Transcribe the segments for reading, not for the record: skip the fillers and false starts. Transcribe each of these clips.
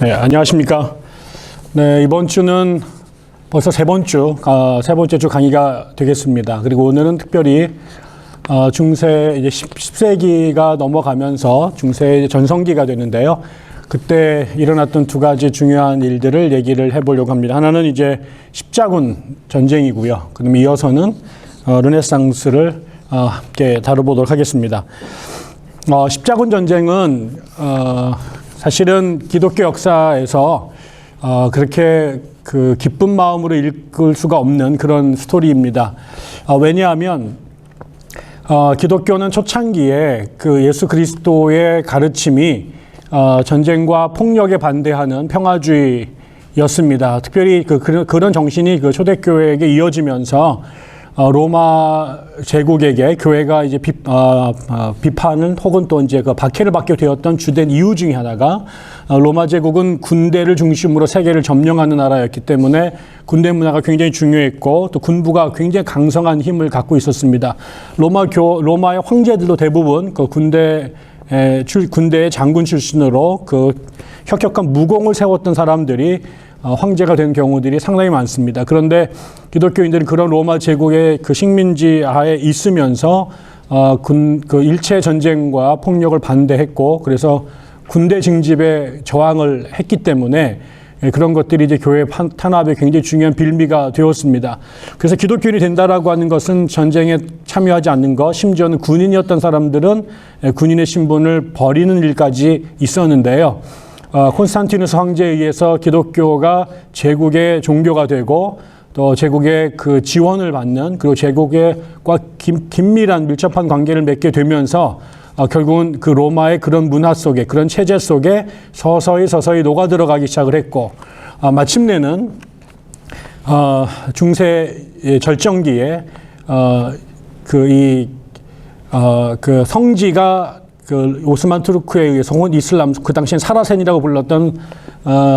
네, 안녕하십니까. 네, 이번 주는 벌써 세 번째 주 강의가 되겠습니다. 그리고 오늘은 특별히 중세 이제 10세기가 넘어가면서 중세 전성기가 되는데요. 그때 일어났던 두 가지 중요한 일들을 얘기를 해보려고 합니다. 하나는 이제 십자군 전쟁이고요. 그럼 이어서는 르네상스를 함께 다뤄보도록 하겠습니다. 십자군 전쟁은 사실은 기독교 역사에서 그렇게 그 기쁜 마음으로 읽을 수가 없는 그런 스토리입니다. 왜냐하면 기독교는 초창기에 그 예수 그리스도의 가르침이 전쟁과 폭력에 반대하는 평화주의였습니다. 특별히 그런 정신이 그 초대교회에게 이어지면서 로마 제국에게 교회가 이제 비판을 혹은 또 이제 그 박해를 받게 되었던 주된 이유 중에 하나가 로마 제국은 군대를 중심으로 세계를 점령하는 나라였기 때문에 군대 문화가 굉장히 중요했고 또 군부가 굉장히 강성한 힘을 갖고 있었습니다. 로마의 황제들도 대부분 그 군대의 장군 출신으로 그 혁혁한 무공을 세웠던 사람들이 황제가 된 경우들이 상당히 많습니다. 그런데 기독교인들은 그런 로마 제국의 그 식민지 하에 있으면서 그 일체 전쟁과 폭력을 반대했고 그래서 군대 징집에 저항을 했기 때문에 그런 것들이 이제 교회 탄압에 굉장히 중요한 빌미가 되었습니다. 그래서 기독교인이 된다라고 하는 것은 전쟁에 참여하지 않는 것, 심지어는 군인이었던 사람들은 군인의 신분을 버리는 일까지 있었는데요. 콘스탄티누스 황제에 의해서 기독교가 제국의 종교가 되고 또 제국의 그 지원을 받는 그리고 제국과 긴밀한 밀접한 관계를 맺게 되면서 결국은 그 로마의 그런 문화 속에 그런 체제 속에 서서히 녹아 들어가기 시작을 했고 마침내는 중세 절정기에 그 성지가 그 오스만 투르크에 의해서 혹은 이슬람 그 당시엔 사라센이라고 불렀던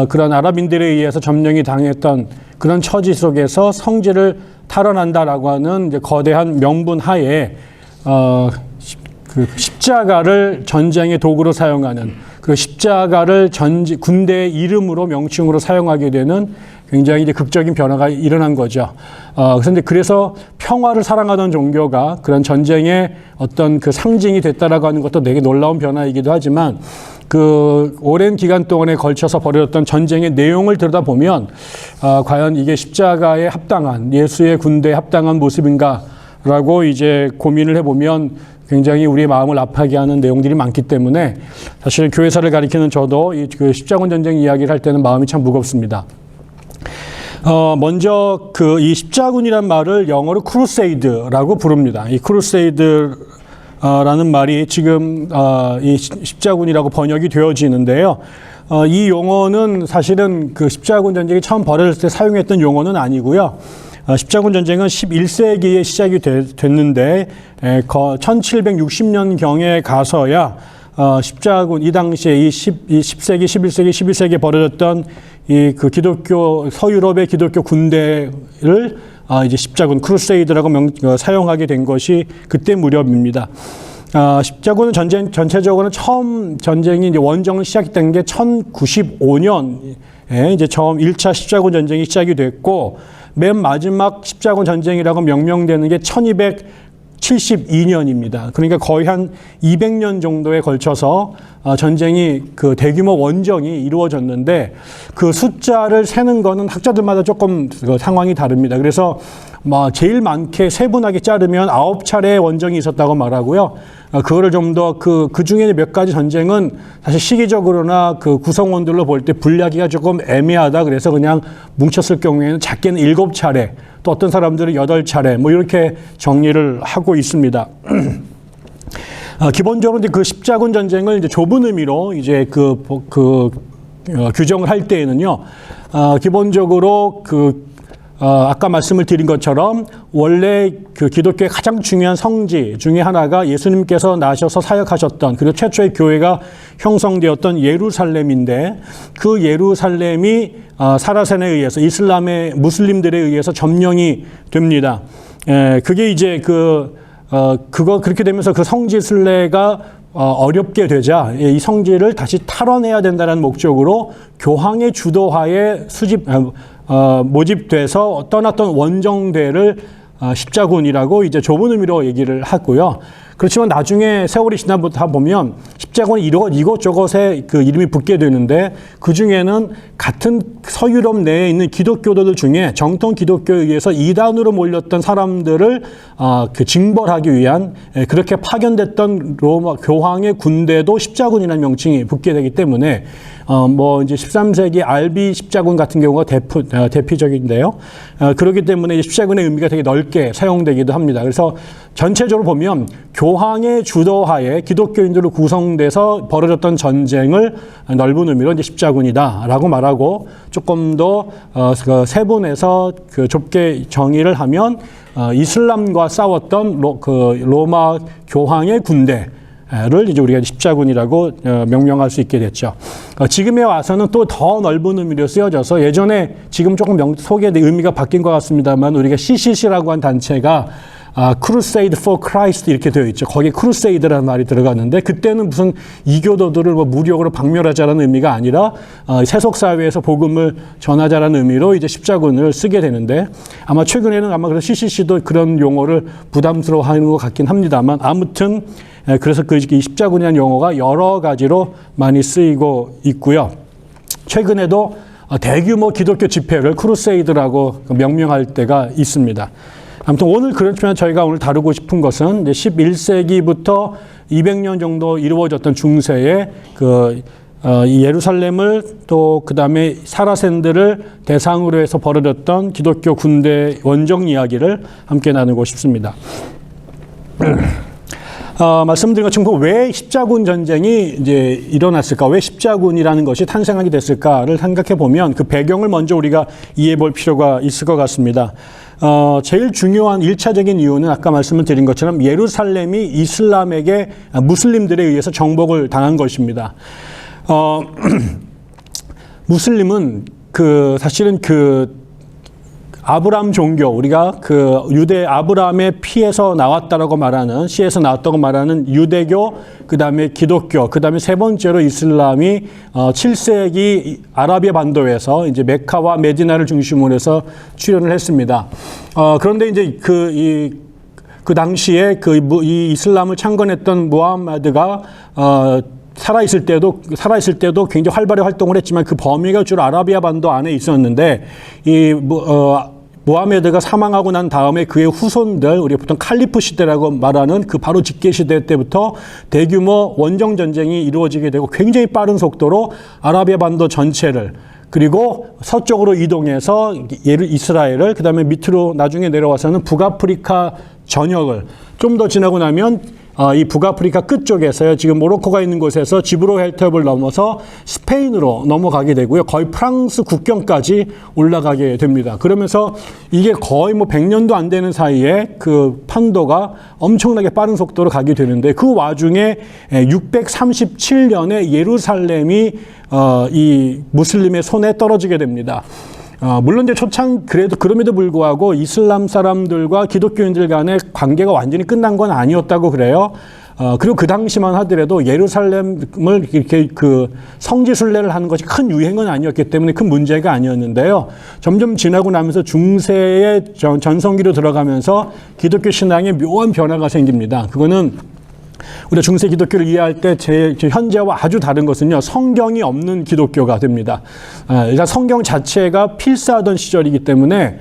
그런 아랍인들에 의해서 점령이 당했던 그런 처지 속에서 성지를 탈환한다라고 하는 이제 거대한 명분 하에 그 십자가를 전쟁의 도구로 사용하는 그 십자가를 군대의 이름으로 명칭으로 사용하게 되는 굉장히 이제 극적인 변화가 일어난 거죠. 그래서 평화를 사랑하던 종교가 그런 전쟁의 어떤 그 상징이 됐다라고 하는 것도 되게 놀라운 변화이기도 하지만 그 오랜 기간 동안에 걸쳐서 벌어졌던 전쟁의 내용을 들여다보면 과연 이게 십자가에 합당한 예수의 군대에 합당한 모습인가라고 이제 고민을 해보면 굉장히 우리의 마음을 아파하게 하는 내용들이 많기 때문에 사실 교회사를 가리키는 저도 그 십자군 전쟁 이야기를 할 때는 마음이 참 무겁습니다. 먼저 이 십자군이란 말을 영어로 크루세이드라고 부릅니다. 이 크루세이드라는 말이 지금 이 십자군이라고 번역이 되어지는데요. 이 용어는 사실은 그 십자군 전쟁이 처음 벌어졌을 때 사용했던 용어는 아니고요. 십자군 전쟁은 11세기에 시작이 됐는데 1760년경에 가서야 십자군 이 당시에 이 10세기, 11세기, 11세기에 벌어졌던 그 기독교 서유럽의 기독교 군대를 이제 십자군 크루세이드라고 사용하게 된 것이 그때 무렵입니다. 십자군은 전체적으로는 처음 전쟁이 이제 원정을 시작된 게 1095년에 이제 처음 1차 십자군 전쟁이 시작이 됐고 맨 마지막 십자군 전쟁이라고 명명되는 게 1272년입니다. 그러니까 거의 한 200년 정도에 걸쳐서 전쟁이 그 대규모 원정이 이루어졌는데 그 숫자를 세는 거는 학자들마다 조금 상황이 다릅니다. 그래서 제일 많게 세분하게 자르면 9차례의 원정이 있었다고 말하고요. 그거를 좀 더 그 중에 몇 가지 전쟁은 사실 시기적으로나 그 구성원들로 볼 때 분류하기가 조금 애매하다. 그래서 그냥 뭉쳤을 경우에는 작게는 7차례, 또 어떤 사람들은 8차례, 뭐 이렇게 정리를 하고 있습니다. 기본적으로 이제 그 십자군 전쟁을 이제 좁은 의미로 이제 규정을 할 때에는요, 기본적으로 아까 말씀을 드린 것처럼 원래 그 기독교의 가장 중요한 성지 중에 하나가 예수님께서 나셔서 사역하셨던 그리고 최초의 교회가 형성되었던 예루살렘인데 그 예루살렘이 사라센에 의해서 이슬람의 무슬림들에 의해서 점령이 됩니다. 그게 이제 그렇게 되면서 그 성지 순례가 어렵게 되자 이 성지를 다시 탈환해야 된다는 목적으로 교황의 주도하에 모집돼서 떠났던 원정대를 십자군이라고 이제 좁은 의미로 얘기를 하고요. 그렇지만 나중에 세월이 지나다 보면 십자군이 이것저것에 그 이름이 붙게 되는데 그 중에는 같은 서유럽 내에 있는 기독교도들 중에 정통 기독교에 의해서 이단으로 몰렸던 사람들을 그 징벌하기 위한 그렇게 파견됐던 로마 교황의 군대도 십자군이라는 명칭이 붙게 되기 때문에 이제 13세기 알비 십자군 같은 경우가 대표적인데요. 그렇기 때문에 십자군의 의미가 되게 넓게 사용되기도 합니다. 그래서 전체적으로 보면 교황의 주도하에 기독교인들로 구성돼서 벌어졌던 전쟁을 넓은 의미로 이제 십자군이다라고 말하고 조금 더 세분해서 좁게 정의를 하면 이슬람과 싸웠던 로마 교황의 군대 를 이제 우리가 십자군이라고 명명할 수 있게 됐죠. 지금에 와서는 또 더 넓은 의미로 쓰여져서 예전에 지금 조금 소개의 의미가 바뀐 것 같습니다만 우리가 CCC라고 한 단체가 Crusade for Christ 이렇게 되어 있죠. 거기에 크루세이드라는 말이 들어갔는데 그때는 무슨 이교도들을 무력으로 박멸하자라는 의미가 아니라 세속사회에서 복음을 전하자라는 의미로 이제 십자군을 쓰게 되는데 아마 최근에는 아마 그래서 CCC도 그런 용어를 부담스러워하는 것 같긴 합니다만 아무튼 그래서 이 십자군이라는 용어가 여러 가지로 많이 쓰이고 있고요. 최근에도 대규모 기독교 집회를 크루세이드라고 명명할 때가 있습니다. 아무튼 오늘 그렇지만 저희가 오늘 다루고 싶은 것은 11세기부터 200년 정도 이루어졌던 중세의 예루살렘을 또 그다음에 사라센들을 대상으로 해서 벌어졌던 기독교 군대 원정 이야기를 함께 나누고 싶습니다. 말씀드린 것처럼 왜 십자군 전쟁이 이제 일어났을까? 왜 십자군이라는 것이 탄생하게 됐을까를 생각해 보면 그 배경을 먼저 우리가 이해해 볼 필요가 있을 것 같습니다. 제일 중요한 1차적인 이유는 아까 말씀을 드린 것처럼 예루살렘이 이슬람에게 무슬림들에 의해서 정복을 당한 것입니다. 무슬림은 사실은 아브라함 종교, 우리가 유대 아브라함의 피에서 나왔다라고 말하는, 씨에서 나왔다고 말하는 유대교, 그 다음에 기독교, 그 다음에 세 번째로 이슬람이 7세기 아라비아 반도에서 이제 메카와 메디나를 중심으로 해서 출현을 했습니다. 그런데 이제 그 당시에 이 이슬람을 창건했던 무함마드가 살아있을 때도 굉장히 활발히 활동을 했지만 그 범위가 주로 아라비아 반도 안에 있었는데 무하메드가 사망하고 난 다음에 그의 후손들, 우리가 보통 칼리프 시대라고 말하는 그 바로 직계 시대 때부터 대규모 원정 전쟁이 이루어지게 되고 굉장히 빠른 속도로 아라비아 반도 전체를 그리고 서쪽으로 이동해서 이스라엘을 그다음에 밑으로 나중에 내려와서는 북아프리카 전역을 좀 더 지나고 나면 이 북아프리카 끝쪽에서요. 지금 모로코가 있는 곳에서 지브로헬터를 넘어서 스페인으로 넘어가게 되고요. 거의 프랑스 국경까지 올라가게 됩니다. 그러면서 이게 거의 100년도 안 되는 사이에 그 판도가 엄청나게 빠른 속도로 가게 되는데 그 와중에 637년에 예루살렘이 이 무슬림의 손에 떨어지게 됩니다. 물론 이제 그럼에도 불구하고 이슬람 사람들과 기독교인들 간의 관계가 완전히 끝난 건 아니었다고 그래요. 그리고 그 당시만 하더라도 예루살렘을 이렇게 성지 순례를 하는 것이 큰 유행은 아니었기 때문에 큰 문제가 아니었는데요. 점점 지나고 나면서 중세의 전성기로 들어가면서 기독교 신앙에 묘한 변화가 생깁니다. 그거는 우리가 중세 기독교를 이해할 때 현재와 아주 다른 것은요, 성경이 없는 기독교가 됩니다. 일단 성경 자체가 필사하던 시절이기 때문에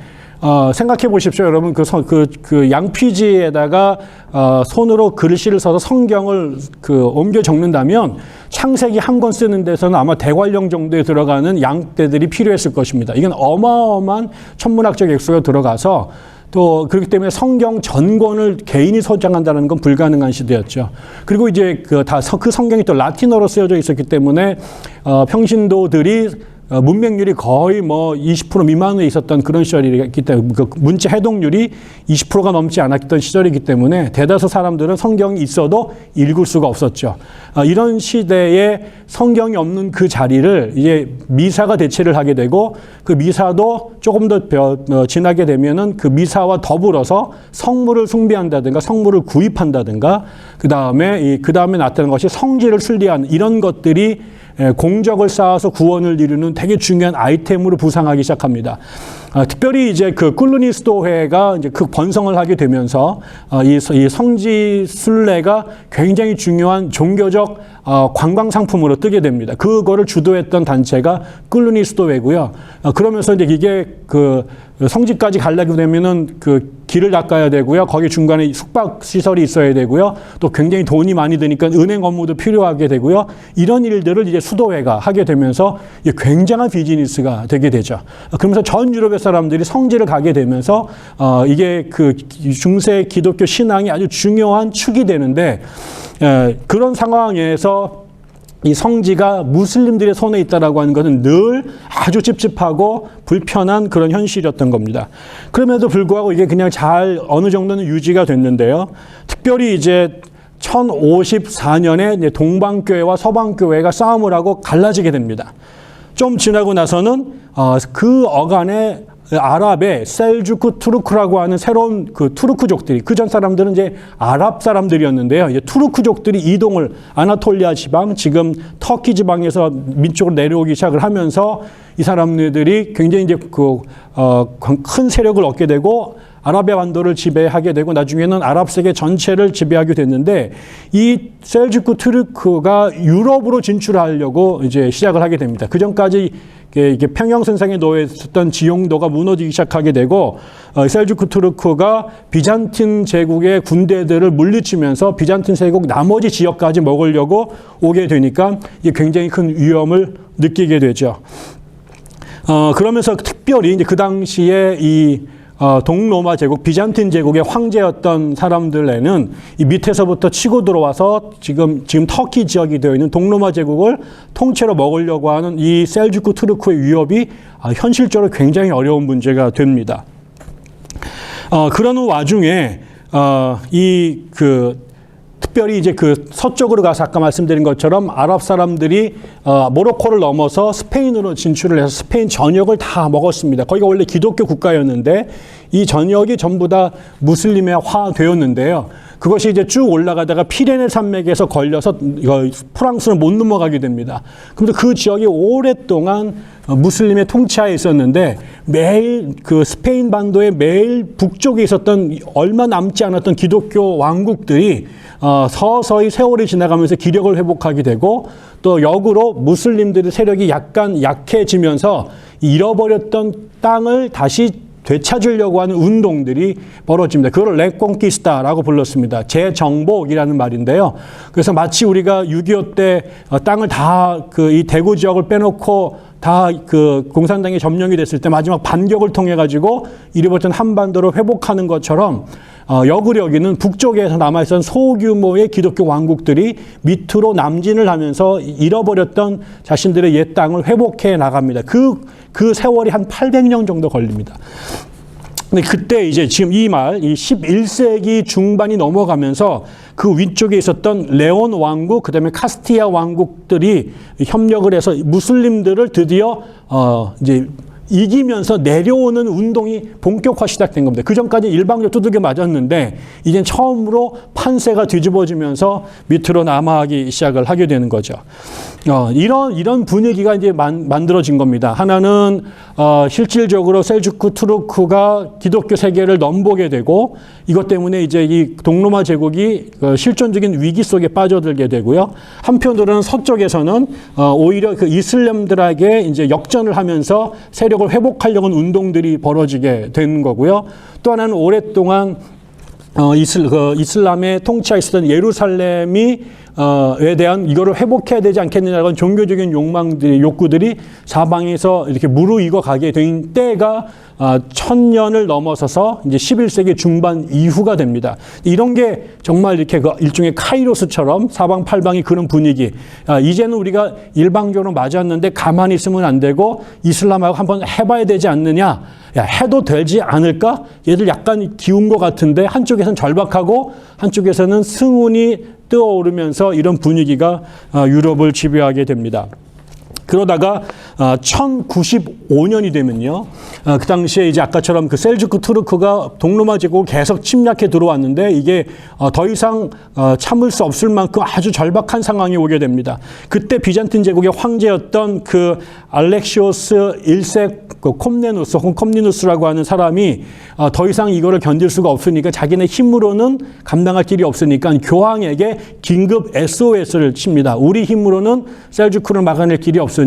생각해 보십시오, 여러분. 그 양피지에다가 손으로 글씨를 써서 성경을 옮겨 적는다면 창세기 한 권 쓰는 데서는 아마 대관령 정도에 들어가는 양떼들이 필요했을 것입니다. 이건 어마어마한 천문학적 액수가 들어가서 또 그렇기 때문에 성경 전권을 개인이 소장한다는 건 불가능한 시대였죠. 그리고 이제 그 성경이 또 라틴어로 쓰여져 있었기 때문에 평신도들이 문맹률이 거의 뭐 20% 미만에 있었던 그런 시절이기 때문에 그 문자 해독률이 20%가 넘지 않았던 시절이기 때문에 대다수 사람들은 성경이 있어도 읽을 수가 없었죠. 이런 시대에 성경이 없는 그 자리를 이제 미사가 대체를 하게 되고 그 미사도 조금 더 지나게 되면은 그 미사와 더불어서 성물을 숭배한다든가 성물을 구입한다든가 그 다음에 나타나는 것이 성지를 순리하는 이런 것들이 공적을 쌓아서 구원을 이루는 되게 중요한 아이템으로 부상하기 시작합니다. 특별히 이제 그 꿀루니스도회가 이제 그 번성을 하게 되면서 이 성지 순례가 굉장히 중요한 종교적 관광 상품으로 뜨게 됩니다. 그거를 주도했던 단체가 꿀루니스도회고요. 그러면서 이제 이게 그 성지까지 가려고 되면은 그 길을 닦아야 되고요. 거기 중간에 숙박 시설이 있어야 되고요. 또 굉장히 돈이 많이 드니까 은행 업무도 필요하게 되고요. 이런 일들을 이제 수도회가 하게 되면서 굉장한 비즈니스가 되게 되죠. 그러면서 전 유럽의 사람들이 성지를 가게 되면서 이게 그 중세 기독교 신앙이 아주 중요한 축이 되는데 그런 상황에서 이 성지가 무슬림들의 손에 있다라고 하는 것은 늘 아주 찝찝하고 불편한 그런 현실이었던 겁니다. 그럼에도 불구하고 이게 그냥 잘 어느 정도는 유지가 됐는데요. 특별히 이제 1054년에 동방교회와 서방교회가 싸움을 하고 갈라지게 됩니다. 좀 지나고 나서는 그 어간에 아랍의 셀주크 투르크라고 하는 새로운 그 투르크족들이 그전 사람들은 이제 아랍 사람들이었는데요. 이제 투르크족들이 이동을 아나톨리아 지방, 지금 터키 지방에서 민쪽으로 내려오기 시작을 하면서 이 사람들이 굉장히 이제 큰 세력을 얻게 되고 아라비아 반도를 지배하게 되고 나중에는 아랍 세계 전체를 지배하게 됐는데 이 셀주크 투르크가 유럽으로 진출하려고 이제 시작을 하게 됩니다. 그 전까지 이게 평형선상에 놓여 있었던 지형도가 무너지기 시작하게 되고 셀주크 투르크가 비잔틴 제국의 군대들을 물리치면서 비잔틴 제국 나머지 지역까지 먹으려고 오게 되니까 이게 굉장히 큰 위험을 느끼게 되죠. 그러면서 특별히 이제 그 당시에 이 동로마 제국, 비잔틴 제국의 황제였던 사람들에는 이 밑에서부터 치고 들어와서 지금 터키 지역이 되어 있는 동로마 제국을 통째로 먹으려고 하는 이 셀주크 투르크의 위협이 현실적으로 굉장히 어려운 문제가 됩니다. 그러는 와중에 특별히 이제 그 서쪽으로 가서 아까 말씀드린 것처럼 아랍 사람들이 모로코를 넘어서 스페인으로 진출을 해서 스페인 전역을 다 먹었습니다. 거기가 원래 기독교 국가였는데 이 전역이 전부 다 무슬림화되었는데요. 그것이 이제 쭉 올라가다가 피레네 산맥에서 걸려서 프랑스는 못 넘어가게 됩니다. 그런데 그 지역이 오랫동안 무슬림의 통치하에 있었는데 매일 그 스페인 반도의 매일 북쪽에 있었던 얼마 남지 않았던 기독교 왕국들이 서서히 세월이 지나가면서 기력을 회복하게 되고 또 역으로 무슬림들의 세력이 약간 약해지면서 잃어버렸던 땅을 다시 되찾으려고 하는 운동들이 벌어집니다. 그걸 레콩키스타라고 불렀습니다. 재정복이라는 말인데요. 그래서 마치 우리가 6.25 때 땅을 다 이 대구 지역을 빼놓고 다 그 공산당이 점령이 됐을 때 마지막 반격을 통해 가지고 잃어버렸던 한반도를 회복하는 것처럼 역으로 여기는 북쪽에서 남아있던 소규모의 기독교 왕국들이 밑으로 남진을 하면서 잃어버렸던 자신들의 옛 땅을 회복해 나갑니다. 그 세월이 한 800년 정도 걸립니다. 근데 그때 이제 지금 이 11세기 중반이 넘어가면서 그 위쪽에 있었던 레온 왕국, 그 다음에 카스티아 왕국들이 협력을 해서 무슬림들을 드디어 이제 이기면서 내려오는 운동이 본격화 시작된 겁니다. 그 전까지 일방적 두들겨 맞았는데 이젠 처음으로 판세가 뒤집어지면서 밑으로 남하하기 시작을 하게 되는 거죠. 이런 분위기가 이제 만들어진 겁니다. 하나는 실질적으로 셀주크 투르크가 기독교 세계를 넘보게 되고 이것 때문에 이제 이 동로마 제국이 실존적인 위기 속에 빠져들게 되고요. 한편으로는 서쪽에서는 오히려 그 이슬람들에게 이제 역전을 하면서 세력을 회복하려는 운동들이 벌어지게 된 거고요. 또 하나는 오랫동안 이슬람의 통치하에 있었던 예루살렘이 에 대한 이거를 회복해야 되지 않겠느냐는 종교적인 욕구들이 사방에서 이렇게 무르익어 가게 된 때가 1000년을 넘어서서 이제 11세기 중반 이후가 됩니다. 이런 게 정말 이렇게 그 일종의 카이로스처럼 사방팔방이 그런 분위기. 이제는 우리가 일방적으로 맞았는데 가만히 있으면 안 되고 이슬람하고 한번 해봐야 되지 않느냐. 야, 해도 되지 않을까? 얘들 약간 기운 것 같은데 한쪽에서는 절박하고 한쪽에서는 승운이 뜨어오르면서 이런 분위기가 유럽을 지배하게 됩니다. 그러다가 1095년이 되면요, 그 당시에 이제 아까처럼 그 셀주크 투르크가 동로마 제국을 계속 침략해 들어왔는데 이게 더 이상 참을 수 없을 만큼 아주 절박한 상황이 오게 됩니다. 그때 비잔틴 제국의 황제였던 그 알렉시오스 1세 콤네누스 혹은 콤니누스라고 하는 사람이 더 이상 이거를 견딜 수가 없으니까 자기네 힘으로는 감당할 길이 없으니까 교황에게 긴급 SOS를 칩니다. 우리 힘으로는 셀주크를 막아낼 길이 없으니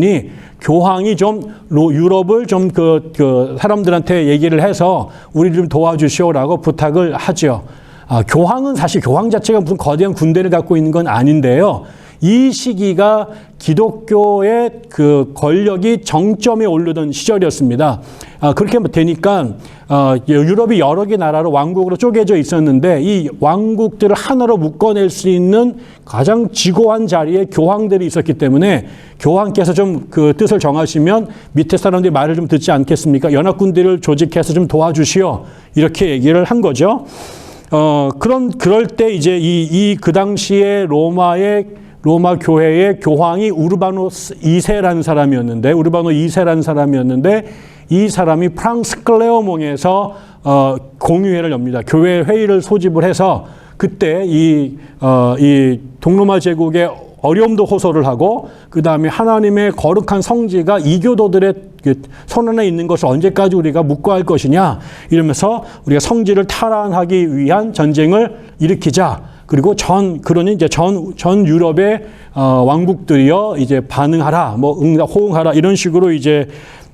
교황이 좀 유럽을 좀 그 사람들한테 얘기를 해서 우리를 좀 도와주시오라고 부탁을 하죠. 교황은 사실 교황 자체가 무슨 거대한 군대를 갖고 있는 건 아닌데요. 이 시기가 기독교의 그 권력이 정점에 오르던 시절이었습니다. 그렇게 되니까 유럽이 여러 개 나라로 왕국으로 쪼개져 있었는데 이 왕국들을 하나로 묶어낼 수 있는 가장 지고한 자리에 교황들이 있었기 때문에 교황께서 좀 그 뜻을 정하시면 밑에 사람들이 말을 좀 듣지 않겠습니까? 연합군대를 조직해서 좀 도와주시오. 이렇게 얘기를 한 거죠. 그럴 때 이제 그 당시에 로마 교회의 교황이 우르바노스 2세라는 사람이었는데 이 사람이 프랑스 클레어몽에서 공유회를 엽니다. 교회 회의를 소집을 해서 그때 이 동로마 제국의 어려움도 호소를 하고 그 다음에 하나님의 거룩한 성지가 이교도들의 손 안에 있는 것을 언제까지 우리가 묵고할 것이냐 이러면서 우리가 성지를 탈환하기 위한 전쟁을 일으키자. 그리고 전 유럽의 왕국들이여 이제 반응하라, 호응하라 이런 식으로 이제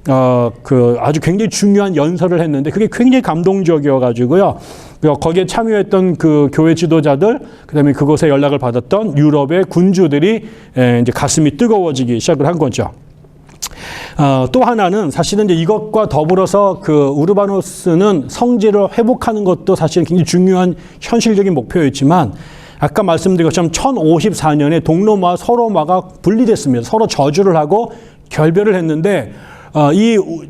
아주 굉장히 중요한 연설을 했는데 그게 굉장히 감동적이어가지고요. 거기에 참여했던 그 교회 지도자들, 그다음에 그곳에 연락을 받았던 유럽의 군주들이 이제 가슴이 뜨거워지기 시작을 한 거죠. 또 하나는 사실은 이제 이것과 더불어서 그 우르바노스는 성지를 회복하는 것도 사실 굉장히 중요한 현실적인 목표였지만 아까 말씀드린 것처럼 1054년에 동로마와 서로마가 분리됐습니다. 서로 저주를 하고 결별을 했는데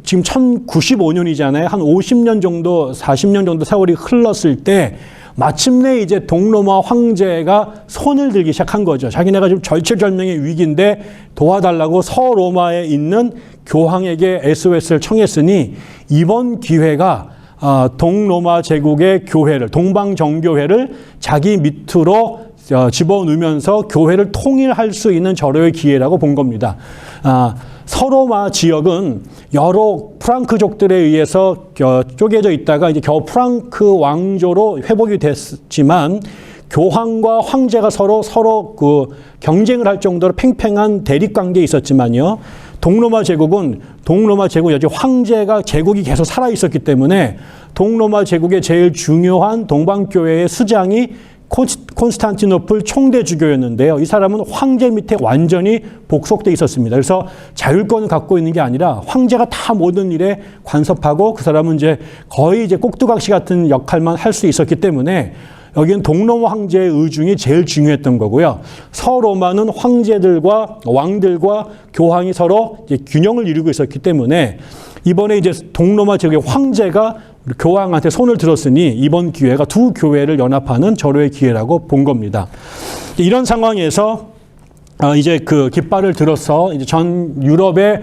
지금 1095년이잖아요. 한 50년 정도, 40년 정도 세월이 흘렀을 때 마침내 이제 동로마 황제가 손을 들기 시작한 거죠. 자기네가 좀 절체절명의 위기인데 도와달라고 서로마에 있는 교황에게 SOS를 청했으니 이번 기회가 동로마 제국의 교회를, 동방정교회를 자기 밑으로 집어넣으면서 교회를 통일할 수 있는 절호의 기회라고 본 겁니다. 서로마 지역은 여러 프랑크족들에 의해서 쪼개져 있다가 이제 겨우 프랑크 왕조로 회복이 됐지만 교황과 황제가 서로 그 경쟁을 할 정도로 팽팽한 대립 관계에 있었지만요. 동로마 제국은 여지 황제가 제국이 계속 살아 있었기 때문에 동로마 제국의 제일 중요한 동방교회의 수장이 콘스탄티노플 총대주교였는데요. 이 사람은 황제 밑에 완전히 복속돼 있었습니다. 그래서 자율권을 갖고 있는 게 아니라 황제가 다 모든 일에 간섭하고 그 사람은 이제 거의 이제 꼭두각시 같은 역할만 할 수 있었기 때문에 여기는 동로마 황제의 의중이 제일 중요했던 거고요. 서로마는 황제들과 왕들과 교황이 서로 이제 균형을 이루고 있었기 때문에 이번에 이제 동로마 제국의 황제가 교황한테 손을 들었으니 이번 기회가 두 교회를 연합하는 절호의 기회라고 본 겁니다. 이런 상황에서 이제 그 깃발을 들어서 이제 전 유럽의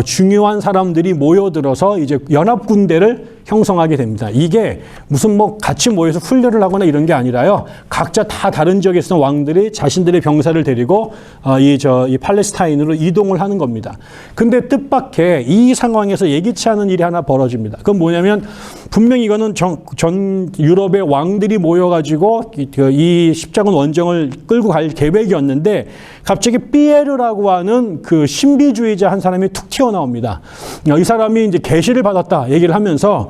중요한 사람들이 모여들어서 이제 연합군대를 형성하게 됩니다. 이게 무슨 같이 모여서 훈련을 하거나 이런 게 아니라요. 각자 다 다른 지역에 있는 왕들이 자신들의 병사를 데리고 이 팔레스타인으로 이동을 하는 겁니다. 근데 뜻밖의 이 상황에서 예기치 않은 일이 하나 벌어집니다. 그건 뭐냐면 분명히 이거는 전 유럽의 왕들이 모여가지고 이 십자군 원정을 끌고 갈 계획이었는데 갑자기 피에르라고 하는 그 신비주의자 한 사람이 툭 튀어나옵니다. 이 사람이 이제 계시를 받았다 얘기를 하면서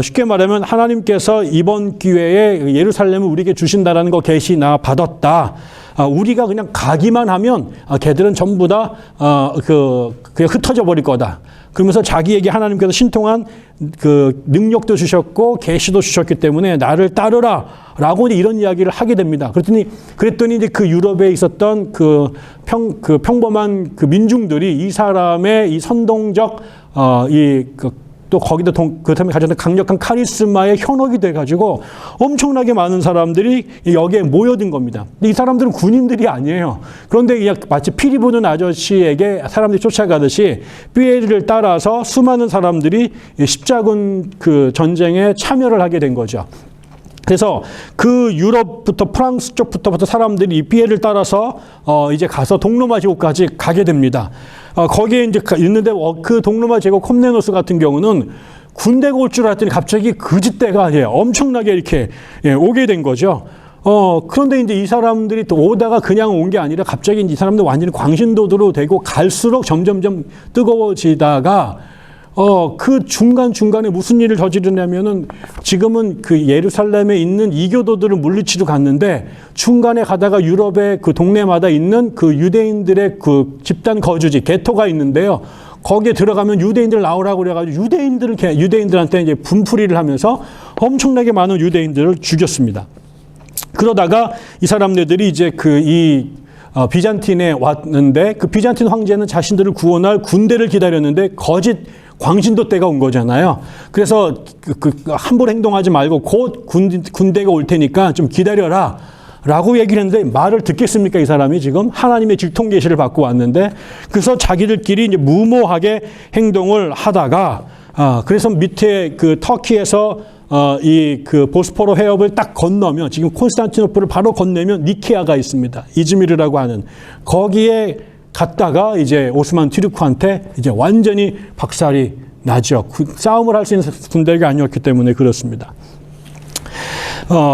쉽게 말하면 하나님께서 이번 기회에 예루살렘을 우리에게 주신다라는 거 계시 나 받았다. 우리가 그냥 가기만 하면 걔들은 전부 다 그냥 흩어져 버릴 거다. 그러면서 자기에게 하나님께서 신통한 그 능력도 주셨고 계시도 주셨기 때문에 나를 따르라라고 이런 이야기를 하게 됩니다. 그랬더니 이제 그 유럽에 있었던 그 평범한 그 민중들이 이 사람의 이 선동적 또 거기다 그 다음에 가졌던 강력한 카리스마의 현혹이 돼가지고 엄청나게 많은 사람들이 여기에 모여든 겁니다. 근데 이 사람들은 군인들이 아니에요. 그런데 그냥 마치 피리 부는 아저씨에게 사람들이 쫓아가듯이 피에르를 따라서 수많은 사람들이 십자군 그 전쟁에 참여를 하게 된 거죠. 그래서 그 유럽부터 프랑스 쪽부터 사람들이 이 피에르를 따라서 이제 가서 동로마 제국까지 가게 됩니다. 거기에 이제 있는데 그 동로마 제국 콤네노스 같은 경우는 군대가 올 줄 알았더니 갑자기 그짓대가 아니에요. 엄청나게 이렇게 오게 된 거죠. 그런데 이제 이 사람들이 또 오다가 그냥 온 게 아니라 갑자기 이제 이 사람들 완전히 광신도들로 되고 갈수록 점점점 뜨거워지다가 그 중간중간에 무슨 일을 저지르냐면은 지금은 그 예루살렘에 있는 이교도들을 물리치러 갔는데 중간에 가다가 유럽의 그 동네마다 있는 그 유대인들의 그 집단 거주지, 게토가 있는데요. 거기에 들어가면 유대인들 나오라고 그래가지고 유대인들한테 이제 분풀이를 하면서 엄청나게 많은 유대인들을 죽였습니다. 그러다가 이 사람들이 이제 비잔틴에 왔는데 그 비잔틴 황제는 자신들을 구원할 군대를 기다렸는데 거짓 광신도 때가 온 거잖아요. 그래서 함부로 행동하지 말고 곧 군대가 올 테니까 좀 기다려라 라고 얘기를 했는데 말을 듣겠습니까? 이 사람이 지금 하나님의 질통 계시를 받고 왔는데 그래서 자기들끼리 이제 무모하게 행동을 하다가 그래서 밑에 그 터키에서 그 보스포로 해협을 딱 건너면 지금 콘스탄티노플을 바로 건너면 니케아가 있습니다. 이즈미르라고 하는 거기에 갔다가 이제 오스만 튀르크한테 이제 완전히 박살이 나죠. 싸움을 할 수 있는 군대가 아니었기 때문에 그렇습니다.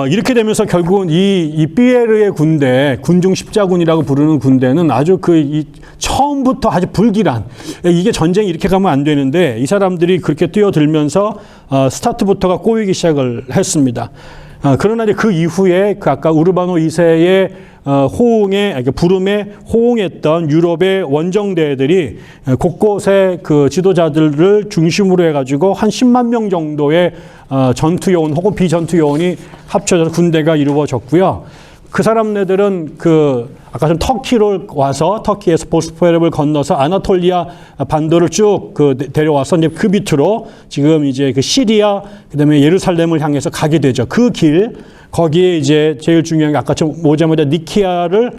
이렇게 되면서 결국은 이 피에르의 군대, 군중 십자군이라고 부르는 군대는 아주 처음부터 아주 불길한, 이게 전쟁이 이렇게 가면 안 되는데 이 사람들이 그렇게 뛰어들면서 스타트부터가 꼬이기 시작을 했습니다. 그러나 이제 그 이후에 아까 우르바노 2세의 부름에 호응했던 유럽의 원정대들이 곳곳에 그 지도자들을 중심으로 해가지고 한 10만 명 정도의 전투요원 혹은 비전투요원이 합쳐져서 군대가 이루어졌고요. 그 사람네들은 아까 전 터키로 와서 터키에서 보스포해협을 건너서 아나톨리아 반도를 쭉 데려와서 이제 그 밑으로 지금 이제 시리아 그다음에 예루살렘을 향해서 가게 되죠. 그 길 거기에 이제 제일 중요한 게 아까 좀 오자마자 니케아를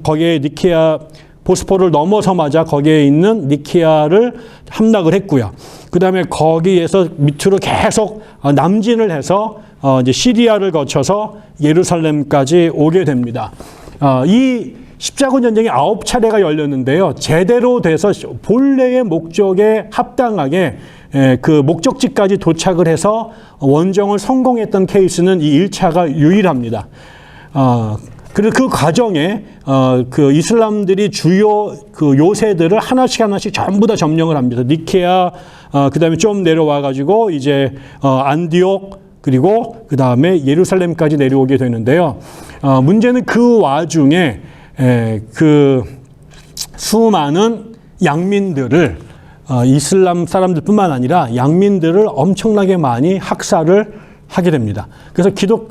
거기에 니케아 보스포를 넘어서마자 거기에 있는 니케아를 함락을 했고요. 그다음에 거기에서 밑으로 계속 남진을 해서 이제 시리아를 거쳐서 예루살렘까지 오게 됩니다. 이 십자군 전쟁이 9차례가 열렸는데요. 제대로 돼서 본래의 목적에 합당하게 그 목적지까지 도착을 해서 원정을 성공했던 케이스는 이 1차가 유일합니다. 그리고 그 과정에 그 이슬람들이 주요 그 요새들을 하나씩 전부 다 점령을 합니다. 니케아, 그다음에 좀 내려와 가지고 이제 안디옥 그리고 그다음에 예루살렘까지 내려오게 되는데요. 문제는 그 와중에 그 수많은 양민들을 이슬람 사람들뿐만 아니라 양민들을 엄청나게 많이 학살을 하게 됩니다. 그래서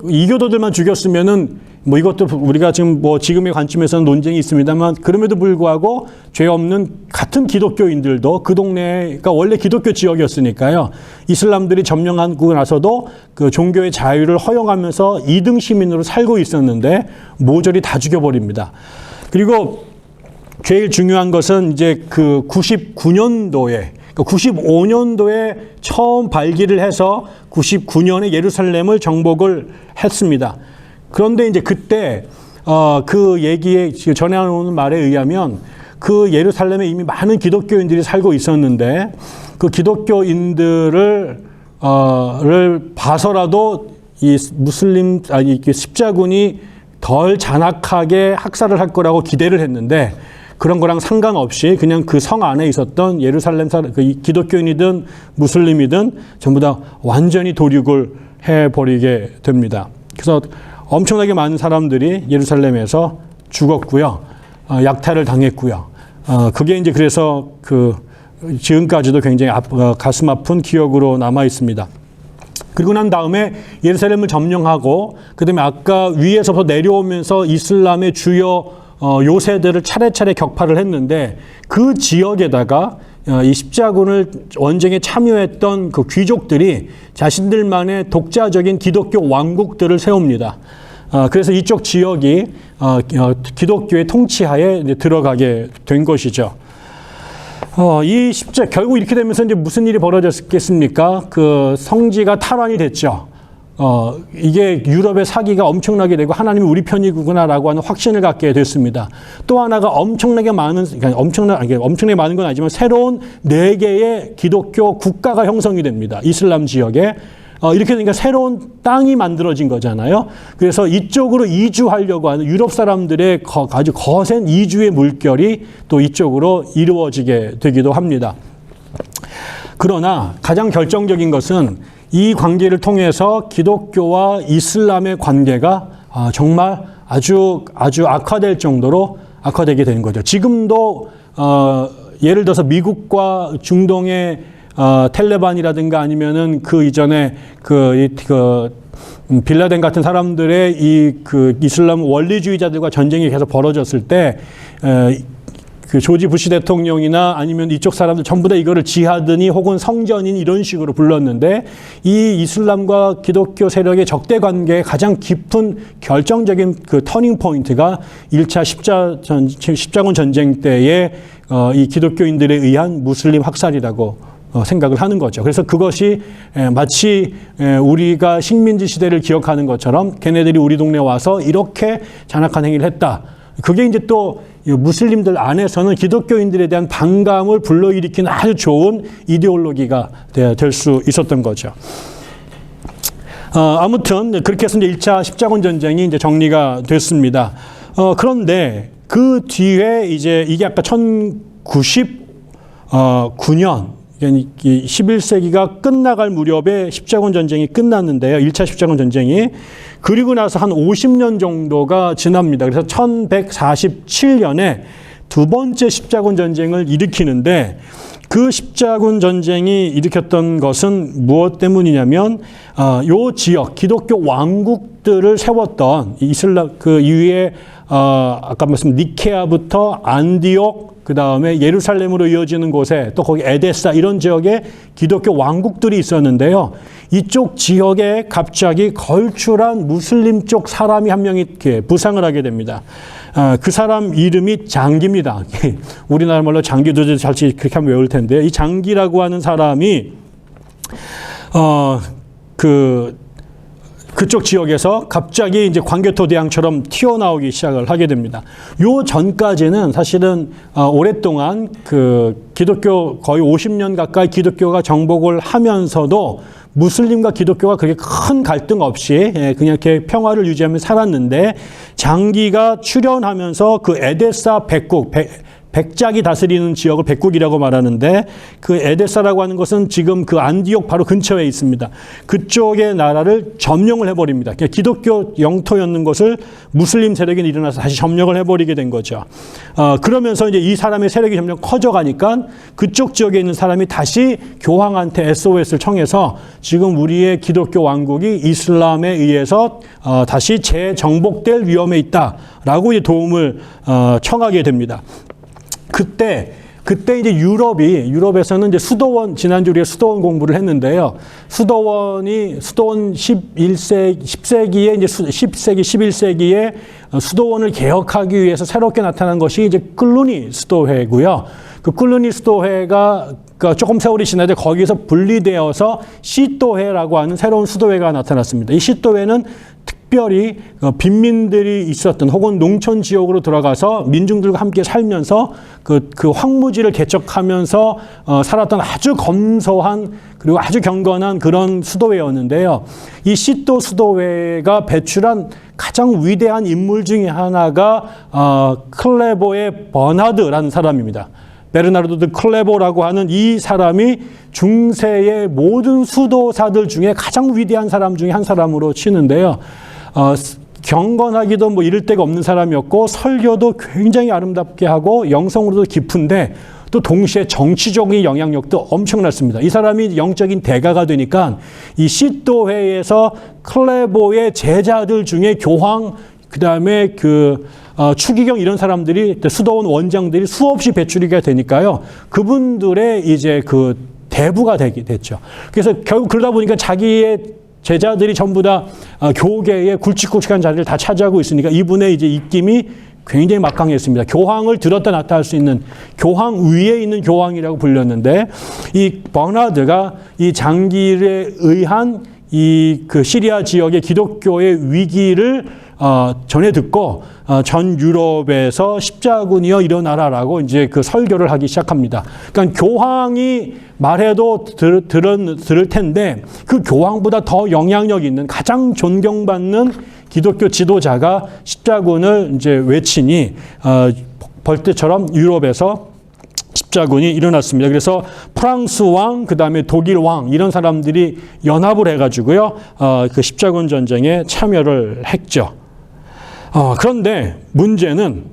이교도들만 죽였으면은 이것도 우리가 지금의 관점에서는 논쟁이 있습니다만 그럼에도 불구하고 죄 없는 같은 기독교인들도 그 동네가 원래 기독교 지역이었으니까요. 이슬람들이 점령하고 나서도 그 종교의 자유를 허용하면서 2등 시민으로 살고 있었는데 모조리 다 죽여버립니다. 그리고 제일 중요한 것은 이제 그 95년도에 처음 발기를 해서 99년에 예루살렘을 정복을 했습니다. 그런데 이제 그때 그 얘기에 전해오는 말에 의하면 그 예루살렘에 이미 많은 기독교인들이 살고 있었는데 그 기독교인들을 봐서라도 이 십자군이 덜 잔악하게 학살을 할 거라고 기대를 했는데 그런 거랑 상관없이 그냥 그 성 안에 있었던 예루살렘 기독교인이든 무슬림이든 전부 다 완전히 도륙을 해버리게 됩니다. 그래서 엄청나게 많은 사람들이 예루살렘에서 죽었고요. 약탈을 당했고요. 그게 이제 그래서 지금까지도 굉장히 가슴 아픈 기억으로 남아 있습니다. 그리고 난 다음에 예루살렘을 점령하고 그다음에 아까 위에서부터 내려오면서 이슬람의 주요 요새들을 차례차례 격파를 했는데 그 지역에다가 이 십자군을 원정에 참여했던 그 귀족들이 자신들만의 독자적인 기독교 왕국들을 세웁니다. 그래서 이쪽 지역이 기독교의 통치하에 들어가게 된 것이죠. 이 결국 이렇게 되면서 이제 무슨 일이 벌어졌겠습니까? 그 성지가 탈환이 됐죠. 이게 유럽의 사기가 엄청나게 되고 하나님이 우리 편이구나라고 하는 확신을 갖게 됐습니다. 또 하나가 엄청나게 많은, 엄청나게 많은 건 아니지만 새로운 4개의 기독교 국가가 형성이 됩니다. 이슬람 지역에. 이렇게 되니까 새로운 땅이 만들어진 거잖아요. 그래서 이쪽으로 이주하려고 하는 유럽 사람들의 아주 거센 이주의 물결이 또 이쪽으로 이루어지게 되기도 합니다. 그러나 가장 결정적인 것은 이 관계를 통해서 기독교와 이슬람의 관계가 정말 아주 악화될 정도로 악화되게 되는 거죠. 지금도 예를 들어서 미국과 중동의 텔레반이라든가 아니면은 그 이전에 빌라덴 같은 사람들의 이슬람 원리주의자들과 전쟁이 계속 벌어졌을 때 조지 부시 대통령이나 아니면 이쪽 사람들 전부 다 이거를 지하드니 혹은 성전인 이런 식으로 불렀는데 이 이슬람과 기독교 세력의 적대 관계의 가장 깊은 결정적인 터닝 포인트가 1차 십자군 전쟁 때의 이 기독교인들에 의한 무슬림 학살이라고 생각을 하는 거죠. 그래서 그것이 마치 우리가 식민지 시대를 기억하는 것처럼 걔네들이 우리 동네에 와서 이렇게 잔악한 행위를 했다. 그게 이제 또 무슬림들 안에서는 기독교인들에 대한 반감을 불러일으키는 아주 좋은 이데올로기가 될 수 있었던 거죠. 아무튼 그렇게 해서 이제 1차 십자군 전쟁이 이제 정리가 됐습니다. 그런데 그 뒤에 이제 이게 아까 1099년 11세기가 끝나갈 무렵에 십자군 전쟁이 끝났는데요. 1차 십자군 전쟁이. 그리고 나서 한 50년 정도가 지납니다. 그래서 1147년에 두 번째 십자군 전쟁을 일으키는데 그 십자군 전쟁이 일으켰던 것은 무엇 때문이냐면 요 지역 기독교 왕국들을 세웠던 이슬람 그 이후에 아까 말씀 니케아부터 안디옥 그 다음에 예루살렘으로 이어지는 곳에 또 거기 에데사 이런 지역에 기독교 왕국들이 있었는데요. 이쪽 지역에 갑자기 걸출한 무슬림 쪽 사람이 한 명이 이렇게 부상을 하게 됩니다. 그 사람 이름이 장기입니다. 우리나라 말로 장기도 잘 그렇게 하면 외울 텐데 이 장기라고 하는 사람이 그쪽 지역에서 갑자기 이제 광개토대왕처럼 튀어나오기 시작을 하게 됩니다. 요 전까지는 사실은 오랫동안 기독교 거의 50년 가까이 기독교가 정복을 하면서도 무슬림과 기독교가 그렇게 큰 갈등 없이 그냥 이렇게 평화를 유지하며 살았는데 장기가 출현하면서 그 에데사 백국 백작이 다스리는 지역을 백국이라고 말하는데 그 에데사라고 하는 것은 지금 그 안디옥 바로 근처에 있습니다. 그쪽의 나라를 점령을 해버립니다. 기독교 영토였는 것을 무슬림 세력이 일어나서 다시 점령을 해버리게 된 거죠. 그러면서 이제 이 사람의 세력이 점점 커져가니까 그쪽 지역에 있는 사람이 다시 교황한테 SOS를 청해서 지금 우리의 기독교 왕국이 이슬람에 의해서 다시 재정복될 위험에 있다라고 이제 도움을 청하게 됩니다. 그때 이제 유럽에서는 이제 수도원, 지난주 우리가 수도원 공부를 했는데요. 수도원 10세기에 이제 10세기, 11세기에 수도원을 개혁하기 위해서 새롭게 나타난 것이 이제 클루니 수도회고요. 그 클루니 수도회가 조금 세월이 지나서 거기서 분리되어서 시도회라고 하는 새로운 수도회가 나타났습니다. 이 시도회는 특별히 빈민들이 있었던 혹은 농촌 지역으로 들어가서 민중들과 함께 살면서 그 황무지를 개척하면서 살았던 아주 검소한 그리고 아주 경건한 그런 수도회였는데요. 이 시도 수도회가 배출한 가장 위대한 인물 중에 하나가 클레보의 버나드라는 사람입니다. 베르나르도 드 클레보라고 하는 이 사람이 중세의 모든 수도사들 중에 가장 위대한 사람 중에 한 사람으로 치는데요. 경건하기도 뭐 이를 데가 없는 사람이었고 설교도 굉장히 아름답게 하고 영성으로도 깊은데 또 동시에 정치적인 영향력도 엄청났습니다. 이 사람이 영적인 대가가 되니까 이 시도회에서 클레보의 제자들 중에 교황, 그다음에 추기경 이런 사람들이, 수도원 원장들이 수없이 배출이가 되니까요. 그분들의 이제 대부가 됐죠. 그래서 결국 그러다 보니까 자기의 제자들이 전부 다 교계의 굵직굵직한 자리를 다 차지하고 있으니까 이분의 이제 입김이 굉장히 막강했습니다. 교황을 들었다 놨다 할 수 있는, 교황 위에 있는 교황이라고 불렸는데, 이 버나드가 이 장길에 의한 시리아 지역의 기독교의 위기를 전해 듣고 전 유럽에서 십자군이여 일어나라라고 이제 설교를 하기 시작합니다. 그러니까 교황이 말해도 들을 텐데 그 교황보다 더 영향력 있는 가장 존경받는 기독교 지도자가 십자군을 이제 외치니 벌떼처럼 유럽에서 십자군이 일어났습니다. 그래서 프랑스 왕, 그 다음에 독일 왕 이런 사람들이 연합을 해가지고요 그 십자군 전쟁에 참여를 했죠. 그런데 문제는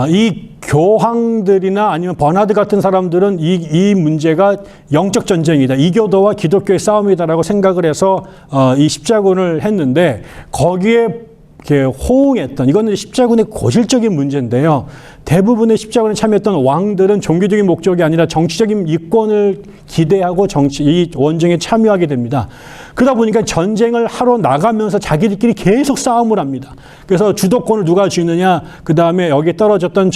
이 교황들이나 아니면 버나드 같은 사람들은 이 문제가 영적 전쟁이다, 이교도와 기독교의 싸움이다라고 생각을 해서 이 십자군을 했는데 거기에 호응했던, 이거는 십자군의 고질적인 문제인데요. 대부분의 십자군에 참여했던 왕들은 종교적인 목적이 아니라 정치적인 이권을 기대하고 이 원정에 참여하게 됩니다. 그러다 보니까 전쟁을 하러 나가면서 자기들끼리 계속 싸움을 합니다. 그래서 주도권을 누가 쥐느냐, 그 다음에 여기에 떨어졌던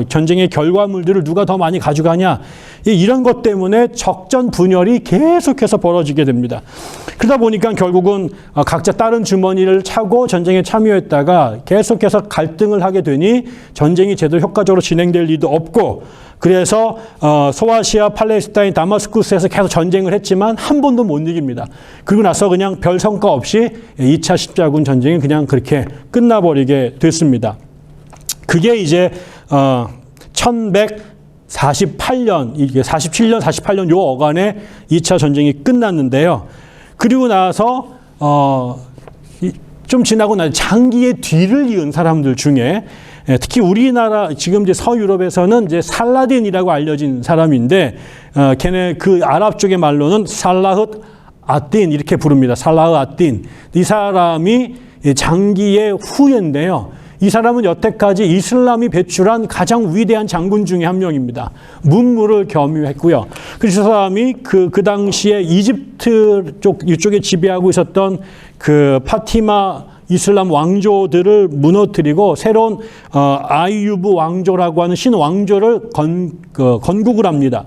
전쟁의 결과물들을 누가 더 많이 가져가냐, 이런 것 때문에 적전 분열이 계속해서 벌어지게 됩니다. 그러다 보니까 결국은 각자 다른 주머니를 차고 전쟁에 참여했다가 계속해서 갈등을 하게 되니 전쟁이 제대로 효과적으로 진행될 리도 없고, 그래서 소아시아, 팔레스타인, 다마스쿠스에서 계속 전쟁을 했지만 한 번도 못 이깁니다. 그리고 나서 그냥 별 성과 없이 2차 십자군 전쟁이 그냥 그렇게 끝나버리게 됐습니다. 그게 이제 1148년, 이게 47년, 48년 요 어간에 2차 전쟁이 끝났는데요. 그리고 나서 좀 지나고 나서 장기의 뒤를 이은 사람들 중에 특히 우리나라 지금 이제 서유럽에서는 이제 살라딘이라고 알려진 사람인데 걔네 그 아랍 쪽의 말로는 살라흐 아딘 이렇게 부릅니다. 살라흐 아딘. 이 사람이 장기의 후예인데요. 이 사람은 여태까지 이슬람이 배출한 가장 위대한 장군 중에 한 명입니다. 문무를 겸유했고요. 그래서 이 사람이 그 당시에 이집트 이쪽에 지배하고 있었던 그 파티마 이슬람 왕조들을 무너뜨리고 새로운 아이유브 왕조라고 하는 신왕조를 건국을 합니다.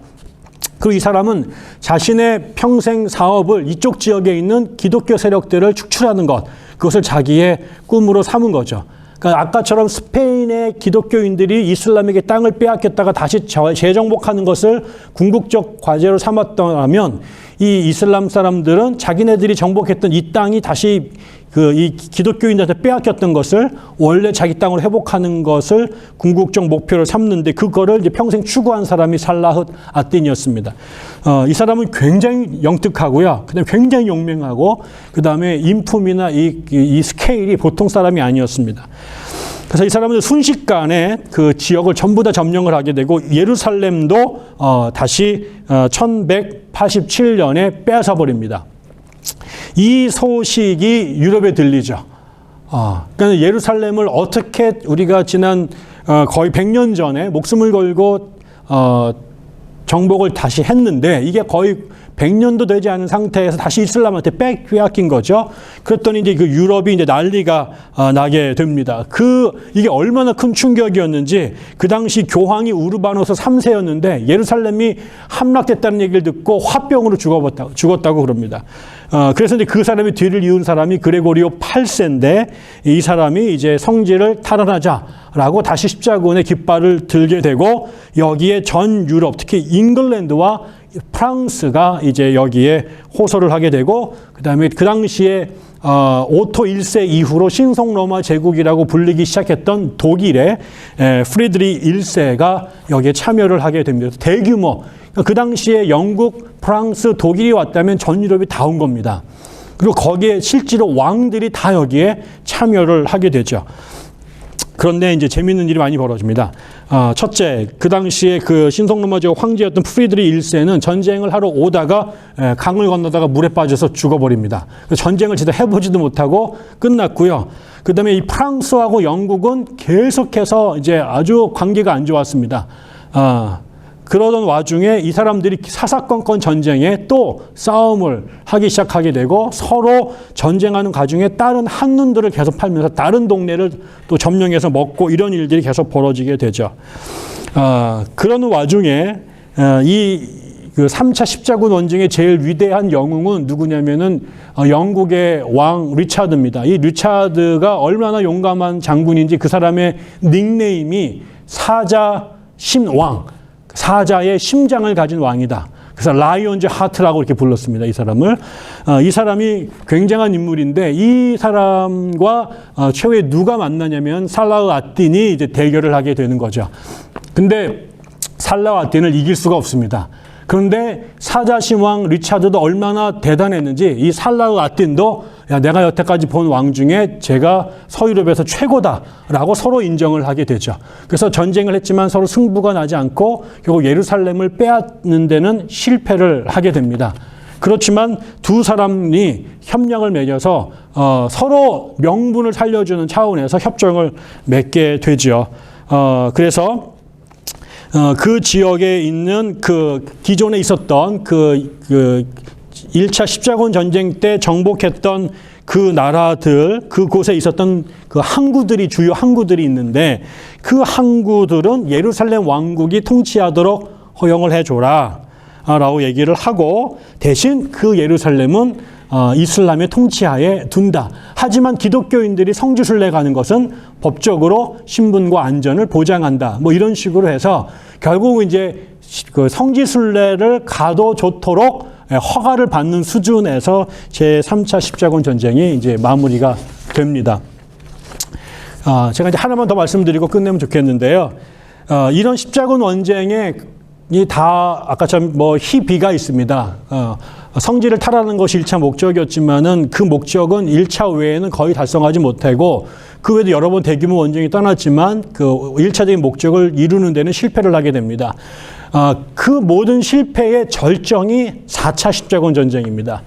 그리고 이 사람은 자신의 평생 사업을 이쪽 지역에 있는 기독교 세력들을 축출하는 것, 그것을 자기의 꿈으로 삼은 거죠. 그러니까 아까처럼 스페인의 기독교인들이 이슬람에게 땅을 빼앗겼다가 다시 재정복하는 것을 궁극적 과제로 삼았더라면 이 이슬람 사람들은 자기네들이 정복했던 이 땅이 다시 이 기독교인들한테 빼앗겼던 것을 원래 자기 땅으로 회복하는 것을 궁극적 목표로 삼는데 그거를 이제 평생 추구한 사람이 살라흐 아딘이었습니다. 이 사람은 굉장히 영특하고요. 그다음에 굉장히 용맹하고 그다음에 인품이나 이 스케일이 보통 사람이 아니었습니다. 그래서 이 사람은 순식간에 그 지역을 전부 다 점령을 하게 되고 예루살렘도 다시 1187년에 빼앗아 버립니다. 이 소식이 유럽에 들리죠. 그러니까 예루살렘을 어떻게 우리가 지난 거의 100년 전에 목숨을 걸고 정복을 다시 했는데 이게 거의 100년도 되지 않은 상태에서 다시 이슬람한테 빼앗긴 거죠. 그랬더니 이제 그 유럽이 이제 난리가 나게 됩니다. 이게 얼마나 큰 충격이었는지 그 당시 교황이 우르바노스 3세였는데 예루살렘이 함락됐다는 얘기를 듣고 화병으로 죽었다고 그럽니다. 그래서 이제 그 사람이 뒤를 이은 사람이 그레고리오 8세인데 이 사람이 이제 성지를 탈환하자라고 다시 십자군의 깃발을 들게 되고 여기에 전 유럽, 특히 잉글랜드와 프랑스가 이제 여기에 호소를 하게 되고 그다음에 그 당시에 오토 1세 이후로 신성 로마 제국이라고 불리기 시작했던 독일의 프리드리 1세가 여기에 참여를 하게 됩니다. 대규모, 그 당시에 영국, 프랑스, 독일이 왔다면 전 유럽이 다 온 겁니다. 그리고 거기에 실제로 왕들이 다 여기에 참여를 하게 되죠. 그런데 이제 재미있는 일이 많이 벌어집니다. 첫째, 그 당시에 그 신성로마제 황제였던 프리드리 1세는 전쟁을 하러 오다가 강을 건너다가 물에 빠져서 죽어버립니다. 전쟁을 제대로 해보지도 못하고 끝났고요. 그 다음에 이 프랑스하고 영국은 계속해서 이제 아주 관계가 안 좋았습니다. 그러던 와중에 이 사람들이 사사건건 전쟁에 또 싸움을 하기 시작하게 되고 서로 전쟁하는 과정에 다른 한눈들을 계속 팔면서 다른 동네를 또 점령해서 먹고 이런 일들이 계속 벌어지게 되죠. 그러는 와중에 그 3차 십자군 원정의 제일 위대한 영웅은 누구냐면은 영국의 왕 리차드입니다. 이 리차드가 얼마나 용감한 장군인지 그 사람의 닉네임이 사자 심왕. 사자의 심장을 가진 왕이다. 그래서 라이온즈 하트라고 이렇게 불렀습니다. 이 사람을. 이 사람이 굉장한 인물인데 이 사람과 최후에 누가 만나냐면 살라흐 앗딘이 이제 대결을 하게 되는 거죠. 근데 살라흐 앗딘을 이길 수가 없습니다. 그런데 사자신왕 리차드도 얼마나 대단했는지 이 살라흐 앗딘도 야, 내가 여태까지 본 왕 중에 제가 서유럽에서 최고다라고 서로 인정을 하게 되죠. 그래서 전쟁을 했지만 서로 승부가 나지 않고 결국 예루살렘을 빼앗는 데는 실패를 하게 됩니다. 그렇지만 두 사람이 협력을 맺어서 서로 명분을 살려주는 차원에서 협정을 맺게 되죠. 그래서 그 지역에 있는 그 기존에 있었던 그 1차 십자군 전쟁 때 정복했던 그 나라들, 그곳에 있었던 그 항구들이 주요 항구들이 있는데 그 항구들은 예루살렘 왕국이 통치하도록 허용을 해줘라 라고 얘기를 하고 대신 그 예루살렘은 이슬람의 통치하에 둔다. 하지만 기독교인들이 성지순례 가는 것은 법적으로 신분과 안전을 보장한다. 뭐 이런 식으로 해서 결국 이제 그 성지순례를 가도 좋도록 허가를 받는 수준에서 제3차 십자군 전쟁이 이제 마무리가 됩니다. 제가 이제 하나만 더 말씀드리고 끝내면 좋겠는데요. 이런 십자군 원쟁에 다 아까처럼 뭐 희비가 있습니다. 성지를 탈하는 것이 1차 목적이었지만은 그 목적은 1차 외에는 거의 달성하지 못하고 그 외에도 여러 번 대규모 원정이 떠났지만 그 1차적인 목적을 이루는 데는 실패를 하게 됩니다. 그 모든 실패의 절정이 4차 십자군 전쟁입니다.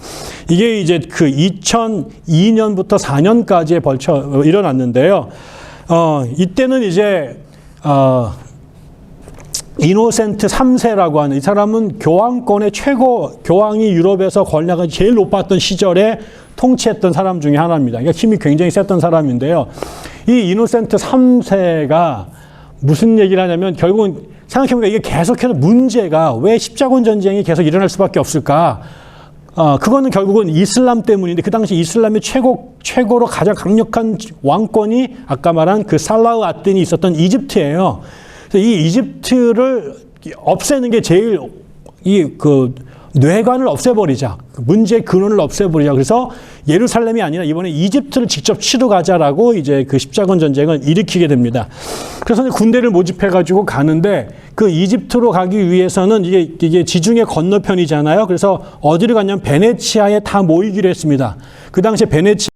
이게 이제 그 2002년부터 4년까지에 걸쳐 일어났는데요. 이때는 이제 이노센트 3세라고 하는 이 사람은 교황권의 교황이 유럽에서 권력이 제일 높았던 시절에 통치했던 사람 중에 하나입니다. 그러니까 힘이 굉장히 셌던 사람인데요. 이 이노센트 3세가 무슨 얘기를 하냐면 결국은 생각해보니까 이게 계속해서 문제가 왜 십자군 전쟁이 계속 일어날 수밖에 없을까? 그거는 결국은 이슬람 때문인데 그 당시 이슬람의 최고로 가장 강력한 왕권이 아까 말한 그 살라흐 앗딘이 있었던 이집트예요. 이 이집트를 없애는 게 제일 그 뇌관을 없애버리자. 문제의 근원을 없애버리자. 그래서 예루살렘이 아니라 이번에 이집트를 직접 치러 가자라고 이제 그 십자군 전쟁을 일으키게 됩니다. 그래서 군대를 모집해가지고 가는데 그 이집트로 가기 위해서는 이게 지중해 건너편이잖아요. 그래서 어디를 갔냐면 베네치아에 다 모이기로 했습니다. 그 당시에 베네치아